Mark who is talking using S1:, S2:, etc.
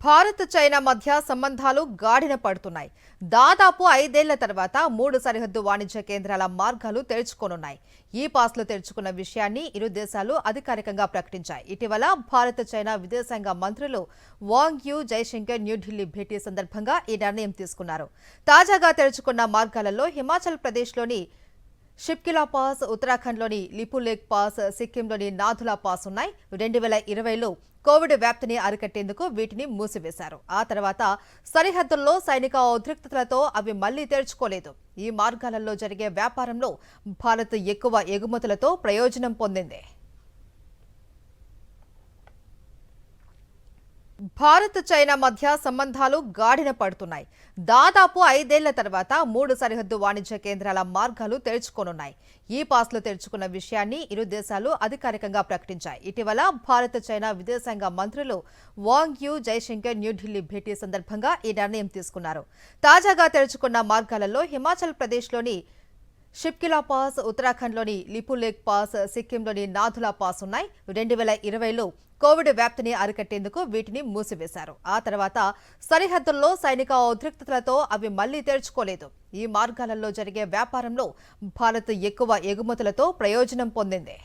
S1: Bharat China మధ్య సంబంధాలు గాడిన పడుతున్నాయి. దాదాపు 5 ఏళ్ల తర్వాత 3 సరిహద్దు వాణిజ్య కేంద్రాల మార్గాలు తెరుచుకోనున్నాయి. ఈ పాస్లు తెరుచుకున్న విషయాన్ని ఇరు దేశాలు అధికారికంగా ప్రకటించాయి. ఇటీవల భారత్ చైనా విదేశాంగ మంత్రులు వాంగ్ యు, జైశంకర్ న్యూఢిల్లీ భేటీ సందర్భంగా ఈ నిర్ణయం తీసుకున్నారు. తాజాగా తెరుచుకున్న మార్గాలలో హిమాచల్ ప్రదేశ్లోని షిప్కిలా పాస్, ఉత్తరాఖండ్లోని లిపులేక్ పాస్, సిక్కింలోని నాథులా పాస్ ఉన్నాయి. 2020లో కోవిడ్ వ్యాప్తిని అరికట్టేందుకు వీటిని మూసివేశారు. ఆ తర్వాత సరిహద్దుల్లో సైనిక ఉద్రిక్తతలతో అవి మళ్లీ తెరుచుకోలేదు. ఈ మార్గాలలో జరిగే వ్యాపారంలో భారత్ ఎక్కువ ఎగుమతులతో ప్రయోజనం పొందింది. భారత్ చైనా మధ్య సంబంధాలు గాడిన పడుతున్నాయి. దాదాపు 5 ఏళ్ల తర్వాత 3 సరిహద్దు వాణిజ్య కేంద్రాల మార్గాలు తెరుచుకోనున్నాయి. ఈ పాస్లు తెరుచుకున్న విషయాన్ని ఇరు దేశాలు అధికారికంగా ప్రకటించాయి. ఇటీవల భారత్ చైనా విదేశాంగ మంత్రులు వాంగ్ యు, జైశంకర్ న్యూఢిల్లీ భేటీ సందర్భంగా ఈ నిర్ణయం తీసుకున్నారు. తాజాగా తెరుచుకున్న మార్గాలలో హిమాచల్ ప్రదేశ్లోని షిప్కిలా పాస్, ఉత్తరాఖండ్లోని లిపులేక్ పాస్, సిక్కింలోని నాథులా పాస్ ఉన్నాయి. 2020లో కోవిడ్ వ్యాప్తిని అరికట్టేందుకు వీటిని మూసివేశారు. ఆ తర్వాత సరిహద్దుల్లో సైనిక ఉద్రిక్తతలతో అవి మళ్లీ తెరుచుకోలేదు. ఈ మార్గాలలో జరిగే వ్యాపారంలో భారత్ ఎక్కువ ఎగుమతులతో ప్రయోజనం పొందింది.